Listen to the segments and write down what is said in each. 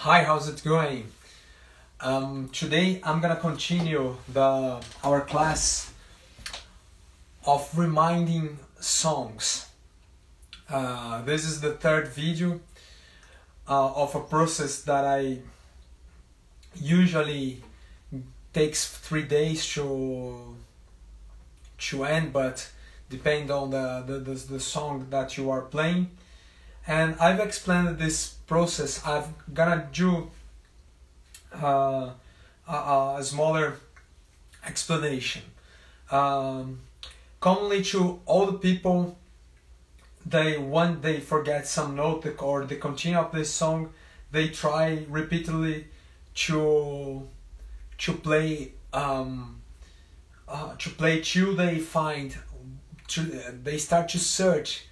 Hi, how's it going? Today I'm gonna continue our class of reminding songs. This is the third video of a process that I usually takes 3 days to end, but depend on the song that you are playing. And I've explained this process. I'm gonna do a smaller explanation. Commonly to all the people, when they forget some note or the continue of this song, they try repeatedly to play till they find, they start to search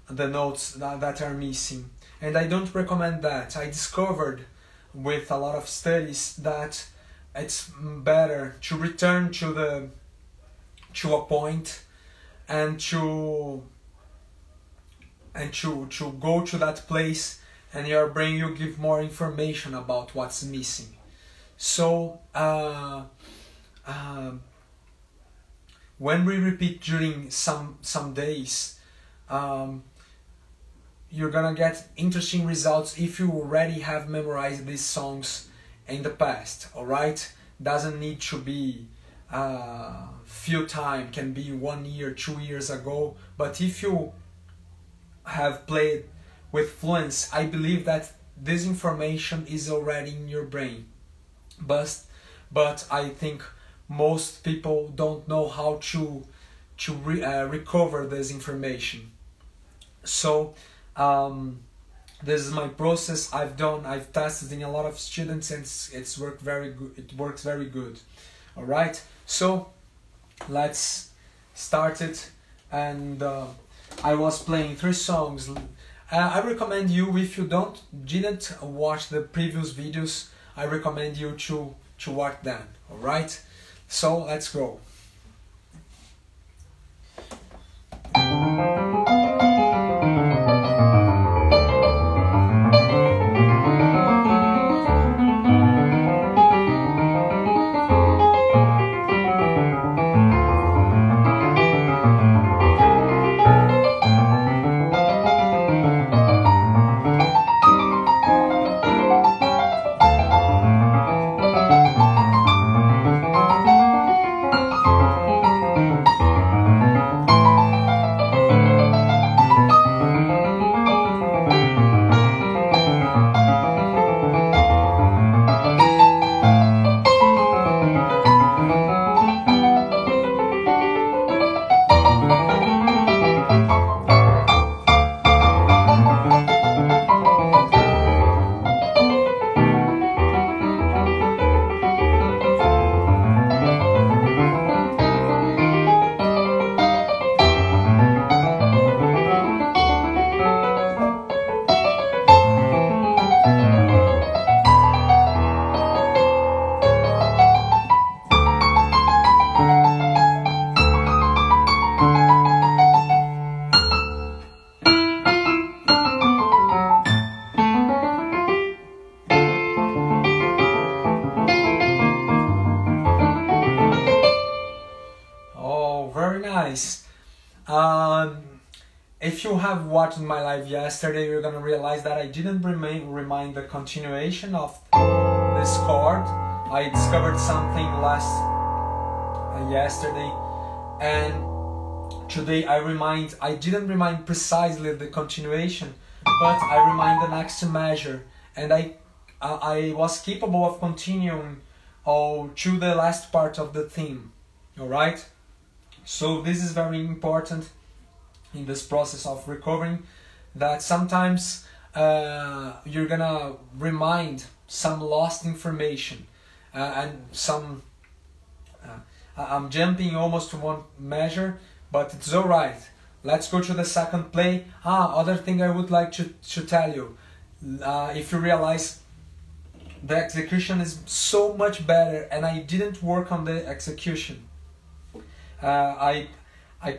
the notes that are missing, and I don't recommend that. I discovered with a lot of studies that it's better to return to a point and to go to that place, and your brain will give more information about what's missing. So when we repeat during some days, you're gonna get interesting results if you already have memorized these songs in the past. Alright? Doesn't need to be few time, can be 1 year, 2 years ago, but if you have played with fluency, I believe that this information is already in your brain. But I think most people don't know how to recover this information. So this is my process. I've tested in a lot of students, and it's worked very good. It works very good. All right. So let's start it. And I was playing 3 songs. I recommend you, if you didn't watch the previous videos, I recommend you to watch them. All right. So let's go. If you have watched my live yesterday, you're gonna realize that I didn't remind the continuation of this chord. I discovered something yesterday, and today I didn't remind precisely the continuation, but I remind the next measure, and I was capable of continuing to the last part of the theme. All right. So this is very important in this process of recovering, that sometimes you're gonna remind some lost information, and some I'm jumping almost to one measure, but it's alright. Let's go to the second play. Other thing I would like to tell you, if you realize the execution is so much better, and I didn't work on the execution. I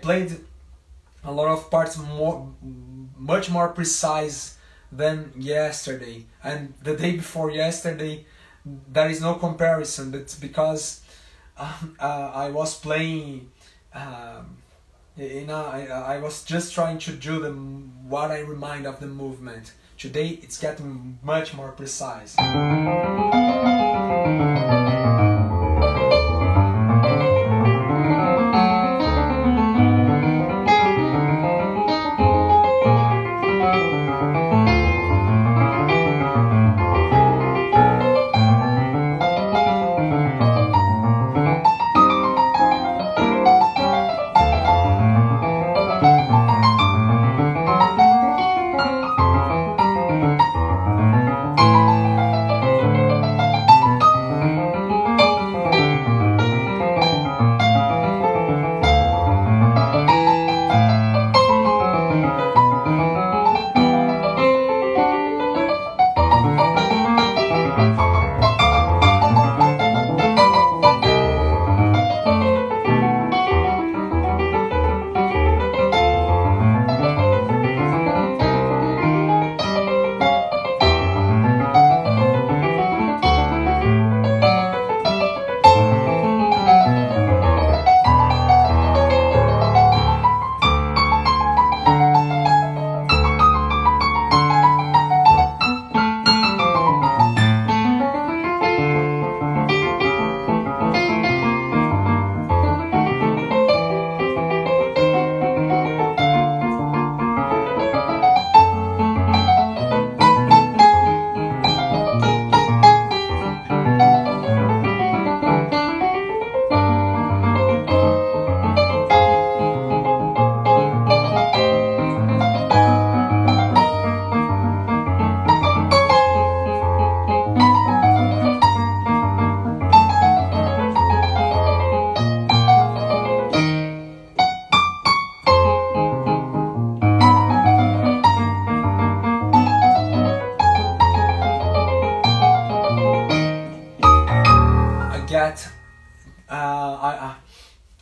played a lot of parts much more precise than yesterday, and the day before yesterday there is no comparison. That's because I was playing, I was just trying to do what I remind of the movement. Today it's getting much more precise.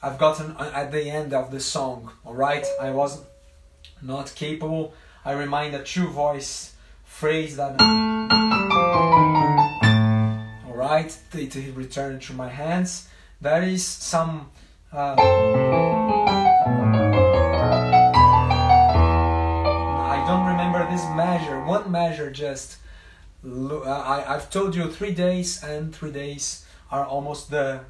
I've gotten at the end of the song, alright? I was not capable. I remind a two voice phrase that, alright, it returned to my hands. There is some I don't remember this measure, one measure just. I've told you 3 days, and 3 days are almost the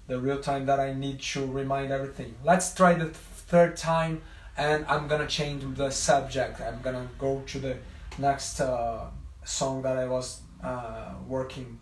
real time that I need to remind everything. Let's try the third time, and I'm gonna change the subject. I'm gonna go to the next song that I was working.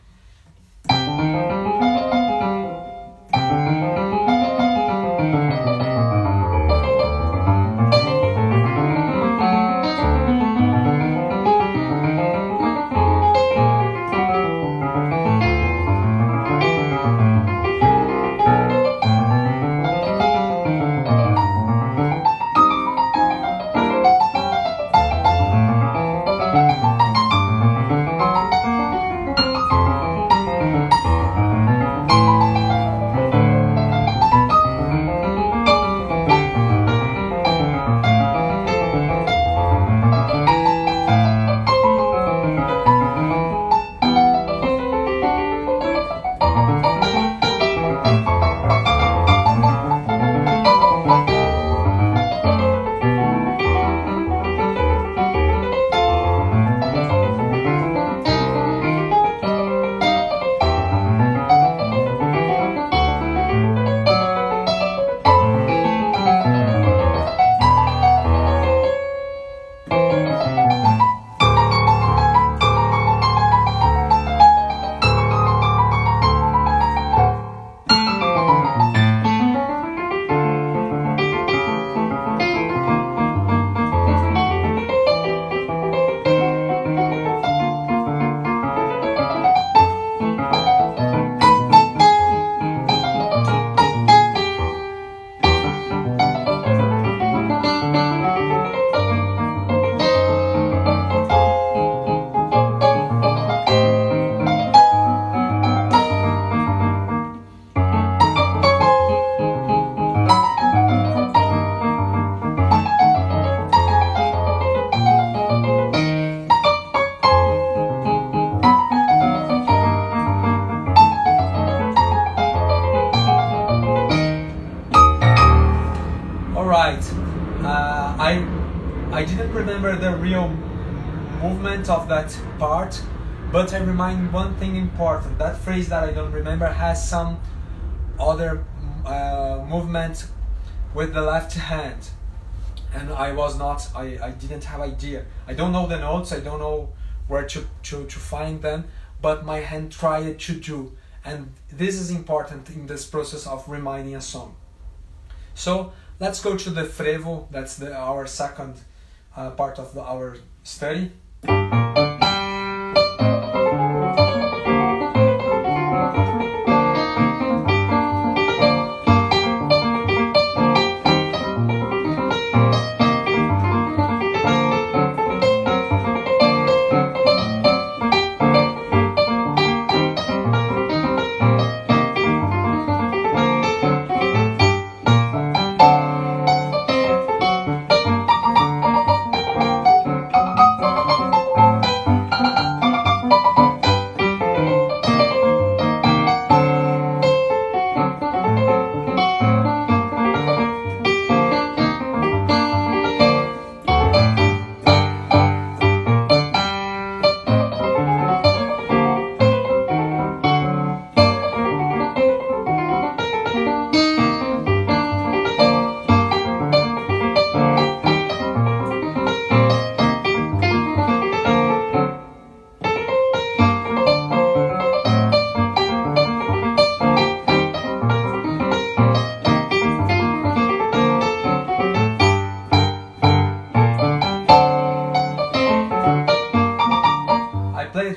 remember the real movement of that part, but I remind one thing important. That phrase that I don't remember has some other movement with the left hand, and I didn't have idea. I don't know the notes, I don't know where to find them, but my hand tried to do, and this is important in this process of reminding a song. So let's go to the frevo. That's our second part of our study.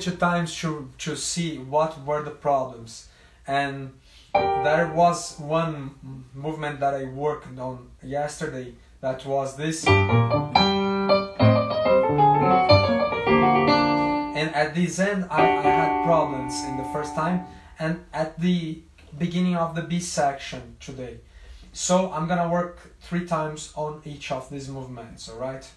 Two times to see what were the problems, and there was one movement that I worked on yesterday that was this, and at this end I had problems in the first time and at the beginning of the B section today. So I'm gonna work 3 times on each of these movements, alright?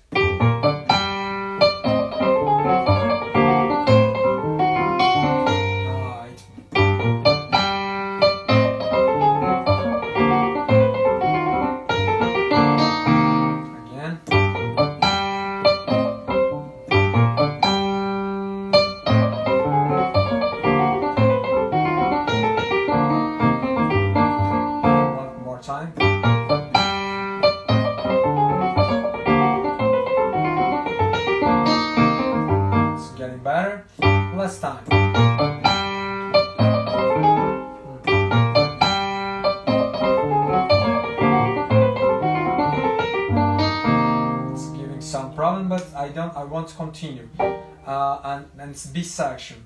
Better. Last time. It's giving some problem, but I want to continue. And it's B section.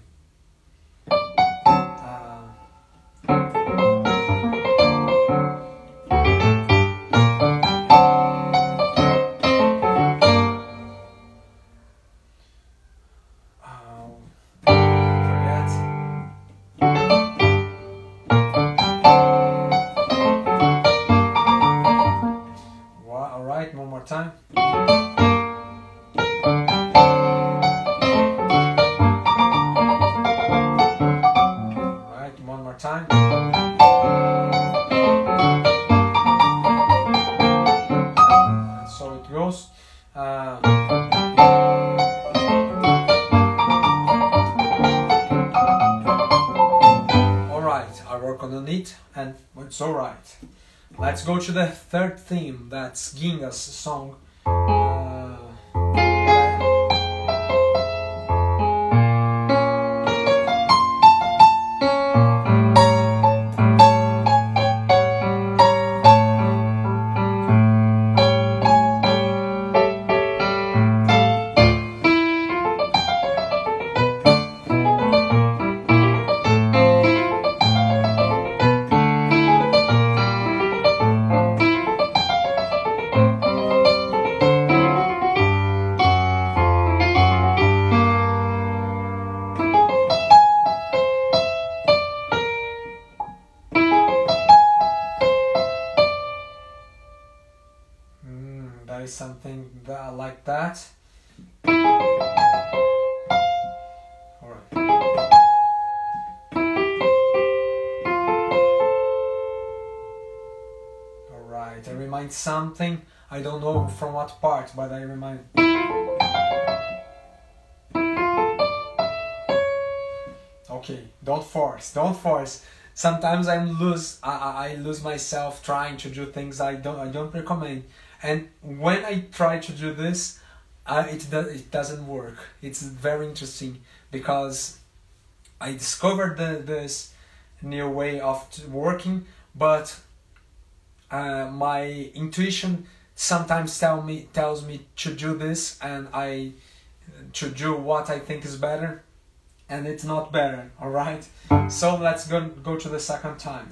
One more time. Alright, one more time. And so it goes. Alright, I work on it and it's alright. Let's go to the third theme, that's Ginga's song. That is something that I like that. Alright. Alright, I remind something, I don't know from what part, but I remind. Okay, don't force, don't force. Sometimes I lose myself trying to do things I don't recommend. And when I try to do this, it doesn't work. It's very interesting because I discovered this new way of working, but my intuition sometimes tells me to do this, and I to do what I think is better, and it's not better. All right. So let's go to the second time.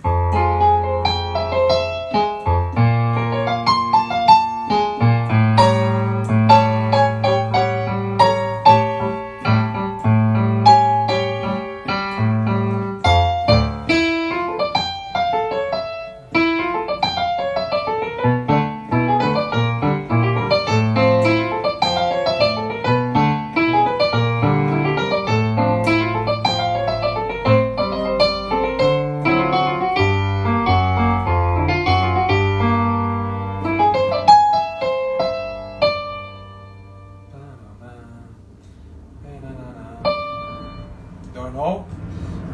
Don't know.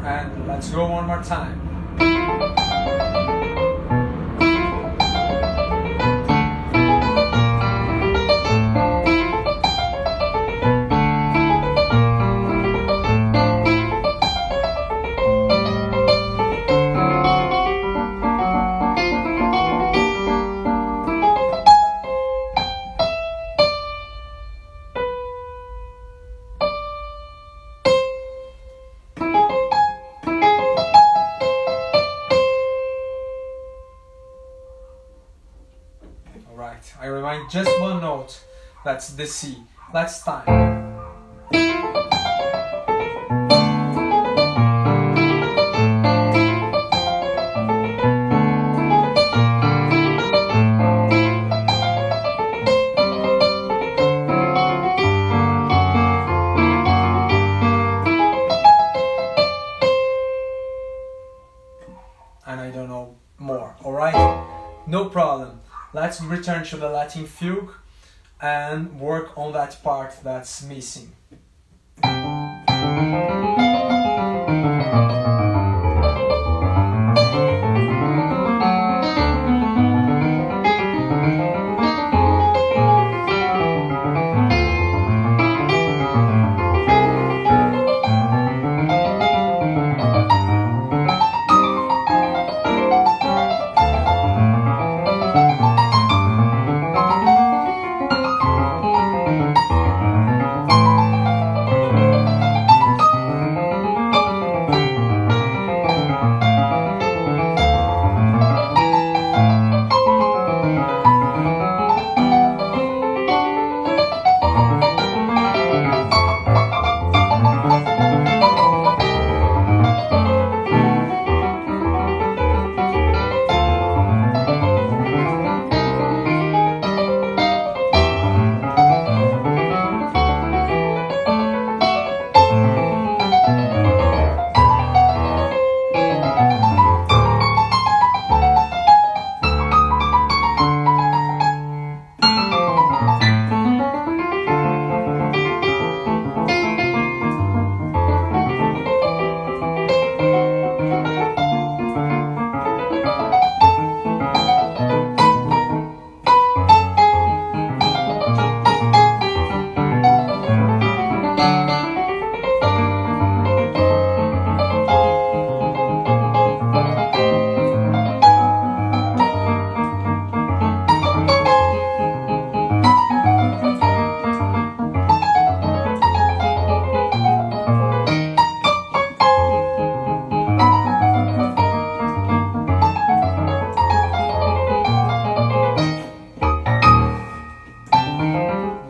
And let's go one more time. Alright, I remind just one note, that's the C. Let's time. And I don't know more, alright? No problem. Let's return to the Latin fugue and work on that part that's missing.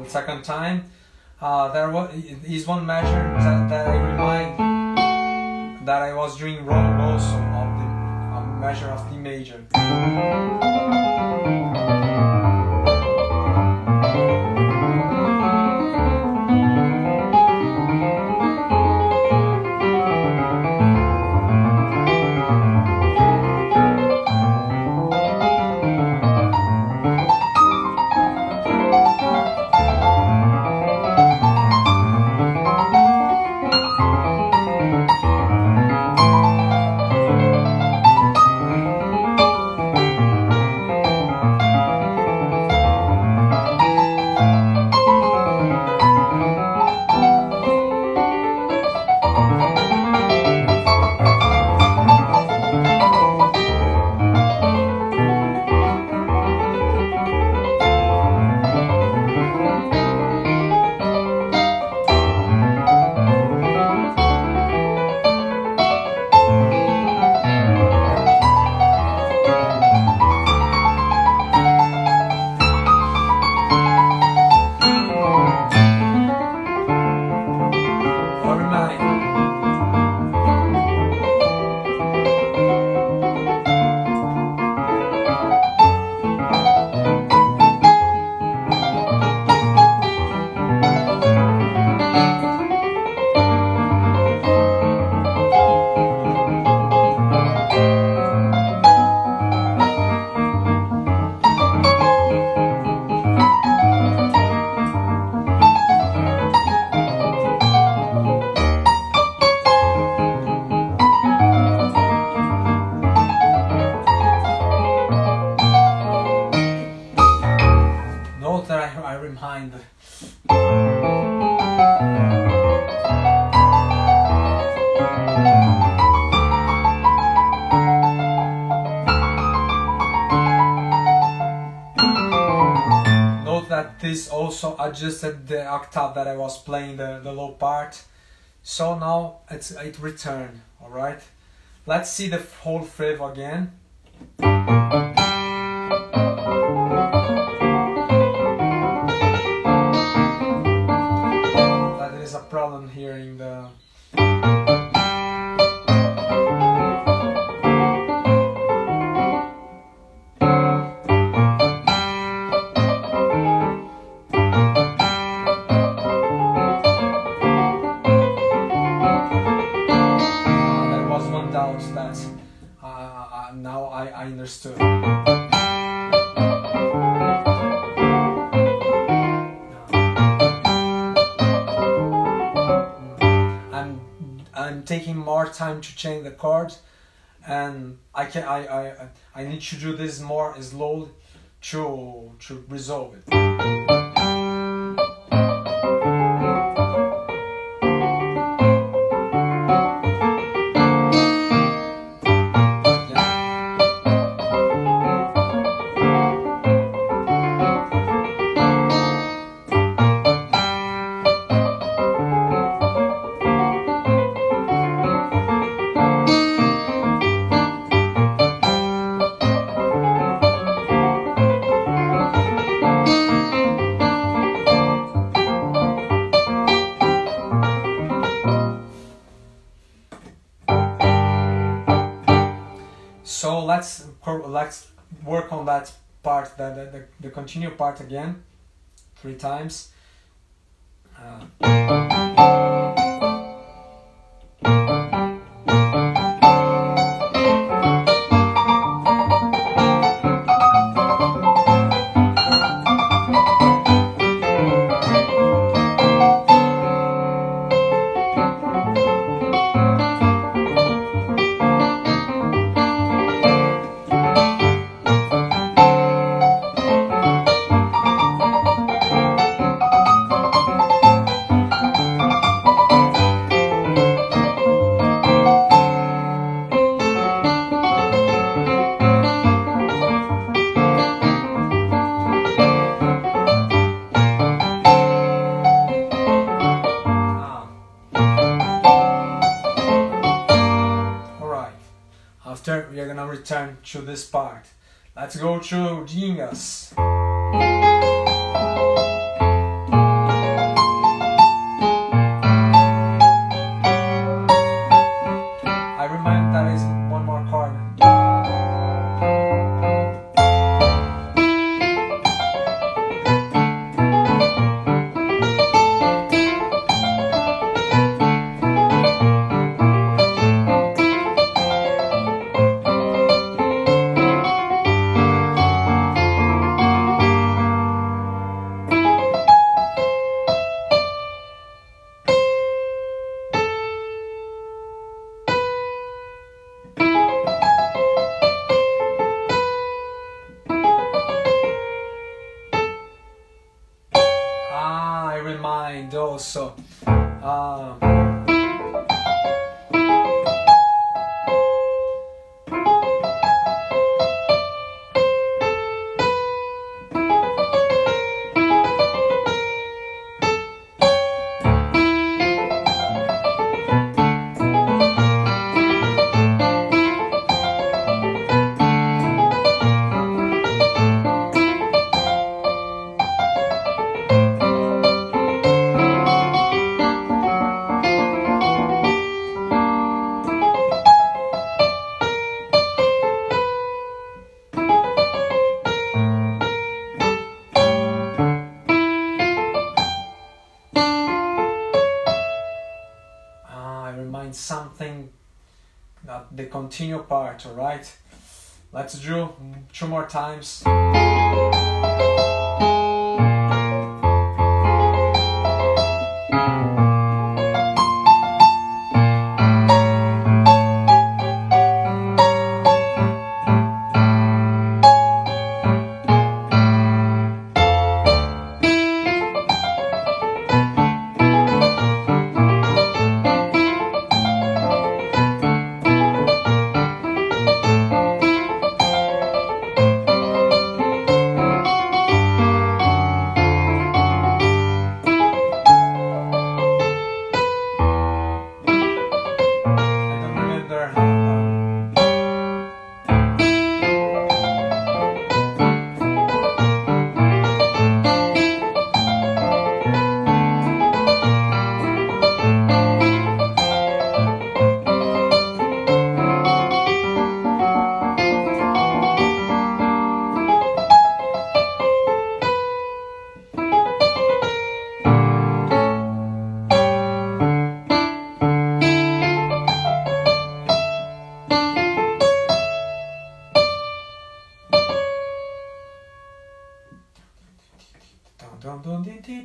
Second time, there is one measure that I remind that I was doing wrong also of the measure of D major. this also adjusted the octave that I was playing the low part. So now it returned, alright? Let's see the whole fifth again. That is a problem here in the... that now I understood. I'm taking more time to change the chords, and I need to do this more slowly to resolve it. So let's work on that part, the continue part again, 3 times. After, we are gonna return to this part. Let's go to Gingas. I remind that is one more chord. Remind also. Something that the continue part, all right? Let's do 2 more times.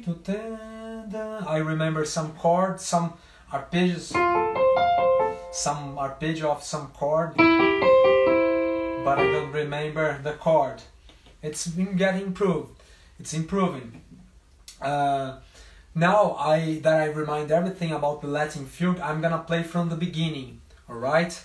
I remember some chords, some arpeggios, some arpeggio of some chord, but I don't remember the chord. It's been getting improved. It's improving. Now that I remind everything about the Latin fugue, I'm gonna play from the beginning. All right.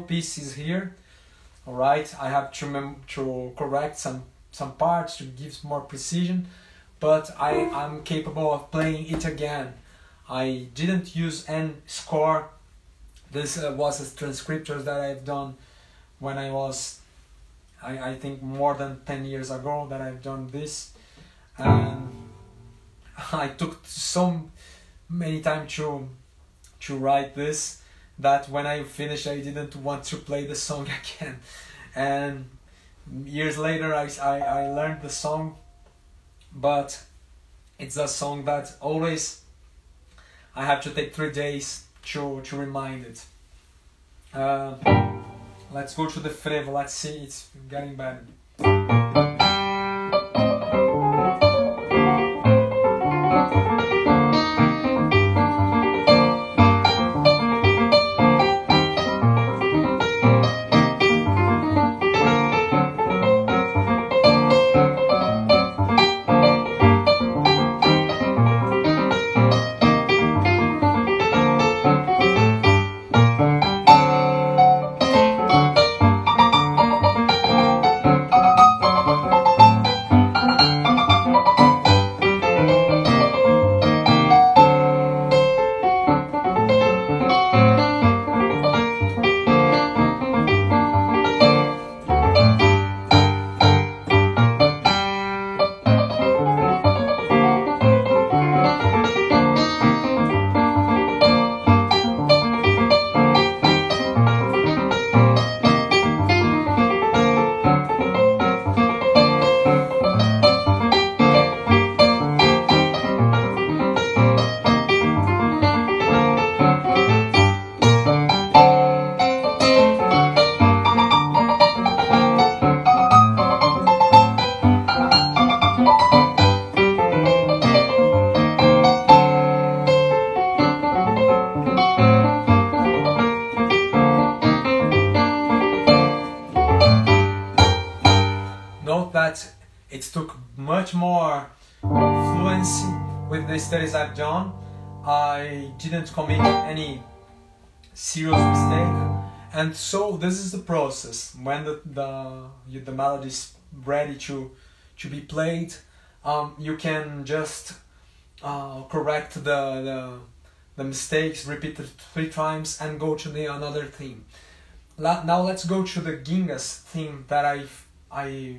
Pieces here. All right, I have to correct some parts to give more precision, but I'm capable of playing it again. I didn't use any score. This was a transcriptors that I've done when I was, I think more than 10 years ago that I've done this, and I took so many time to write this that when I finished I didn't want to play the song again, and years later I learned the song, but it's a song that always I have to take 3 days to remind it. Let's go to the frevo, let's see, it's getting better. that it took much more fluency with the studies I've done. I didn't commit any serious mistake, and so this is the process. When the melody is ready to be played, you can just correct the mistakes, repeat it 3 times, and go to the another theme. Now let's go to the Ginga's theme that I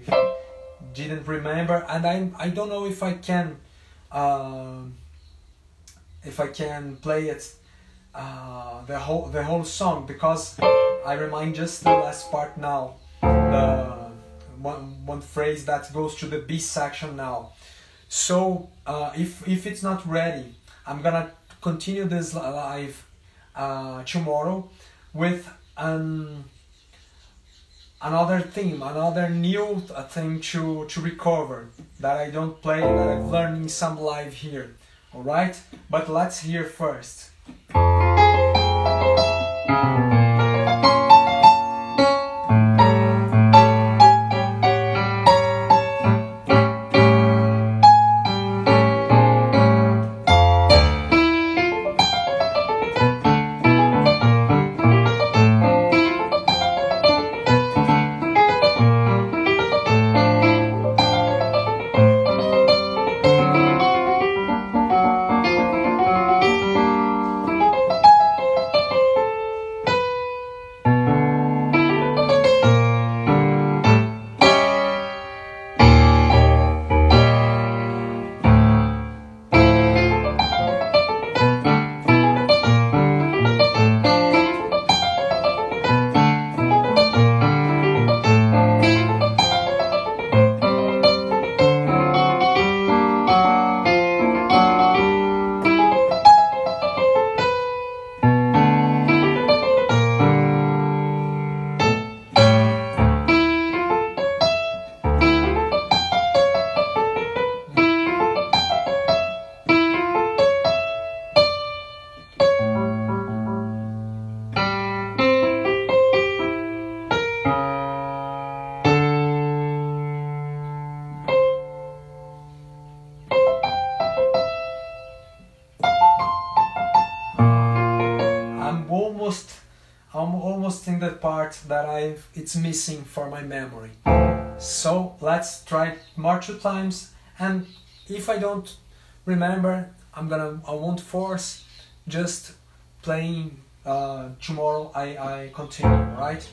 didn't remember, and I don't know if I can play it the whole song, because I remind just the last part now, the one phrase that goes to the B section now. So if it's not ready, I'm gonna continue this live tomorrow with another theme, another new thing to recover that I don't play, that I've learned in some live here. Alright? But let's hear first. I'm almost in the part that it's missing for my memory. So let's try more 2 times, and if I don't remember, I won't force, just playing tomorrow I continue, right?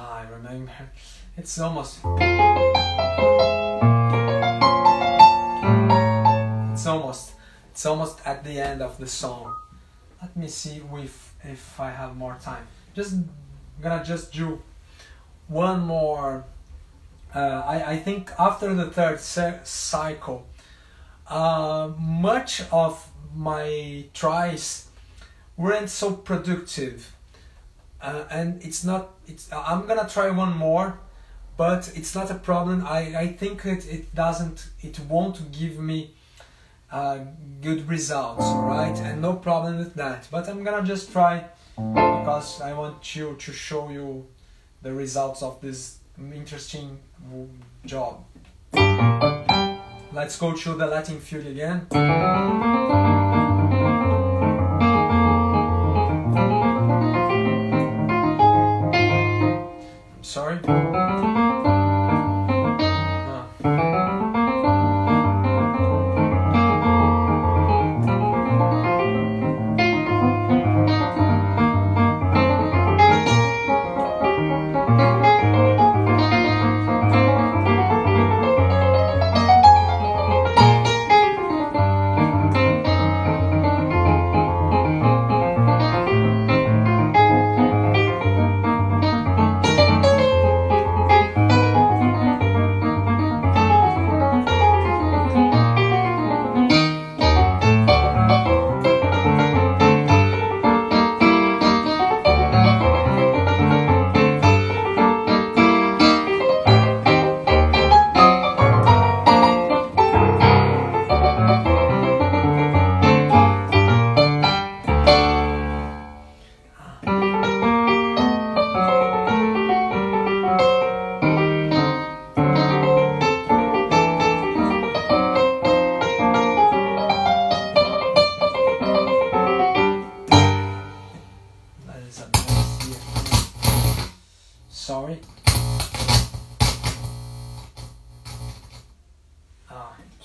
I remember. It's almost at the end of the song. Let me see if I have more time. Gonna do one more. I think after the third cycle, much of my tries weren't so productive, and I'm gonna try one more, but it's not a problem. I think it won't give me good results, right? And no problem with that, but I'm gonna just try, because I want you to show you the results of this interesting job. Let's go to the Latin fugue again. I'm sorry.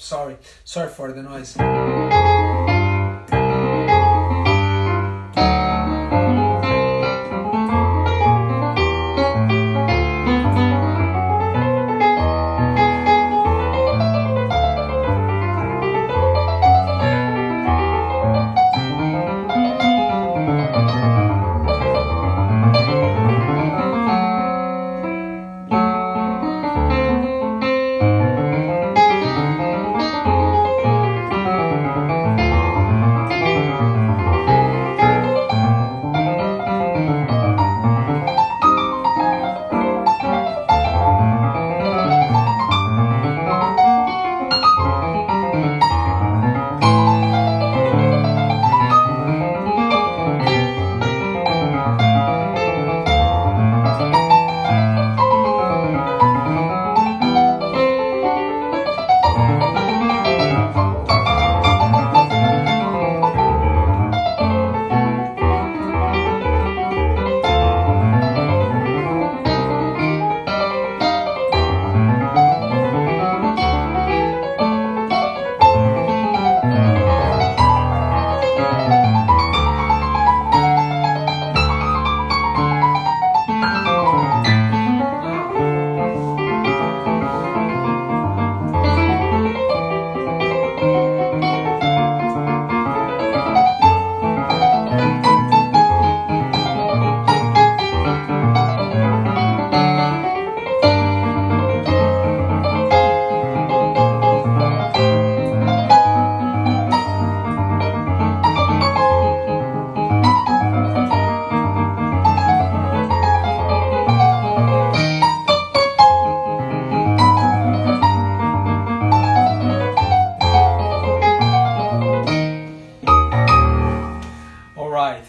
sorry for the noise.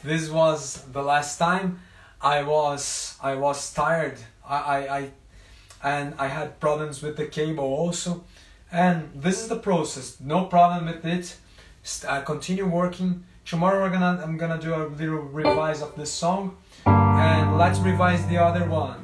This was the last time. I was tired. And I had problems with the cable also. And this is the process. No problem with it. Continue working. Tomorrow I'm gonna do a little revise of this song, and let's revise the other one.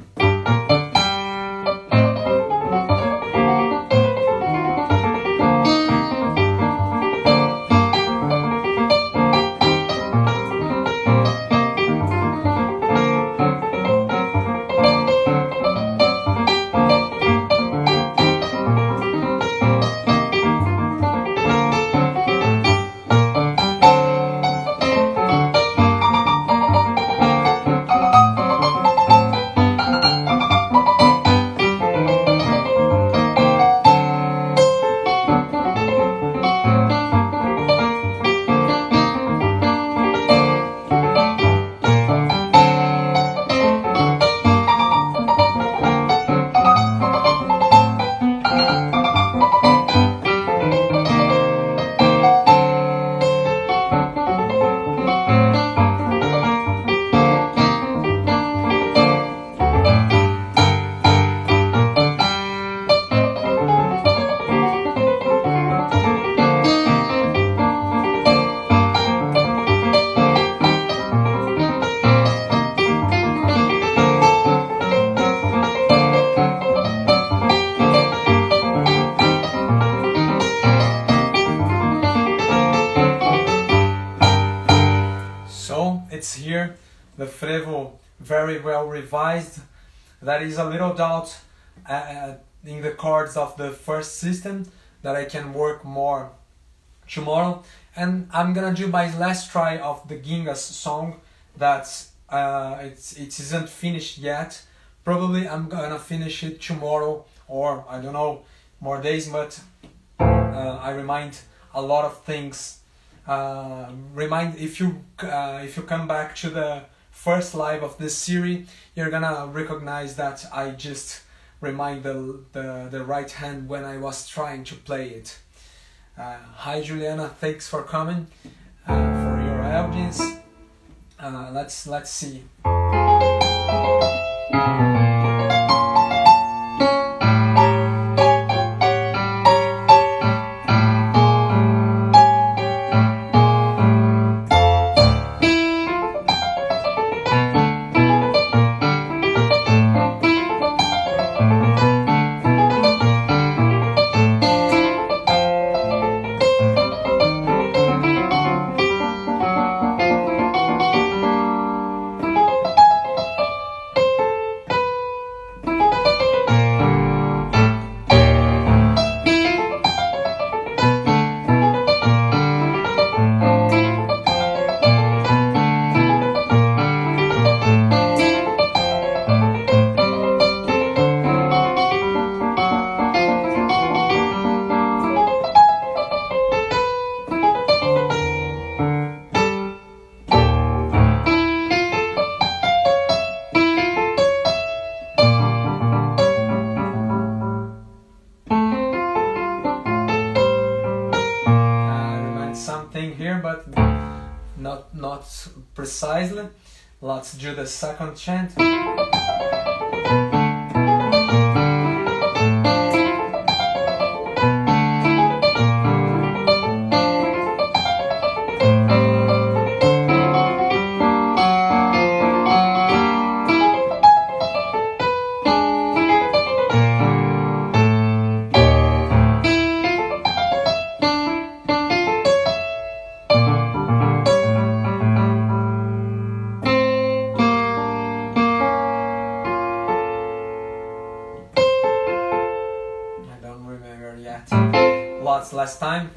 It's here, the frevo very well revised. There is a little doubt in the chords of the first system that I can work more tomorrow, and I'm gonna do my last try of the Gingas song that it isn't finished yet. Probably I'm gonna finish it tomorrow, or I don't know, more days, but I remind a lot of things. If you come back to the first live of this series, you're gonna recognize that I just remind the right hand when I was trying to play it. Hi Juliana, thanks for coming, for your audience. Let's see. not precisely. Let's do the second chant. Last time.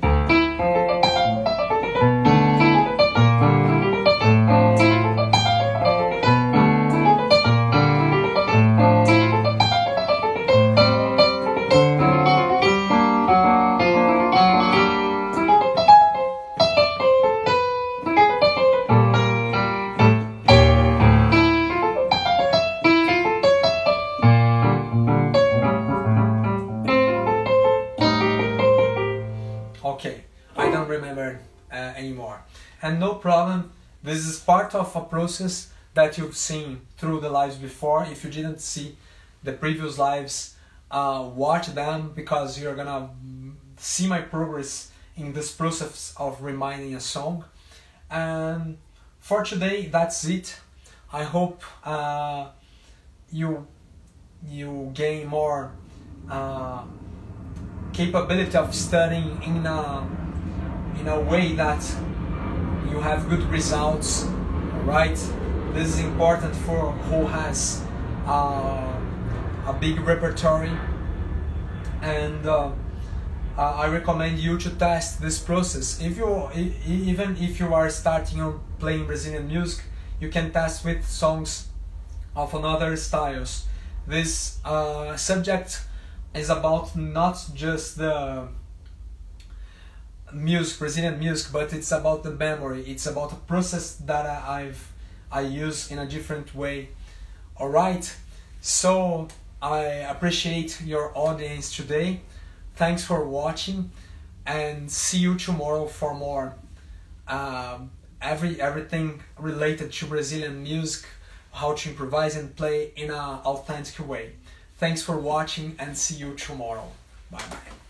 Okay, I don't remember anymore. And no problem, this is part of a process that you've seen through the lives before. If you didn't see the previous lives, watch them, because you're gonna see my progress in this process of reminding a song. And for today, that's it. I hope you gain more capability of studying in a way that you have good results, right? This is important for who has a big repertoire, and I recommend you to test this process. Even if you are starting on playing Brazilian music, you can test with songs of another styles. This subject is about not just the music, Brazilian music, but it's about the memory. It's about a process that I use in a different way. All right, so I appreciate your audience today. Thanks for watching, and see you tomorrow for more everything related to Brazilian music, how to improvise and play in an authentic way. Thanks for watching, and see you tomorrow. Bye bye.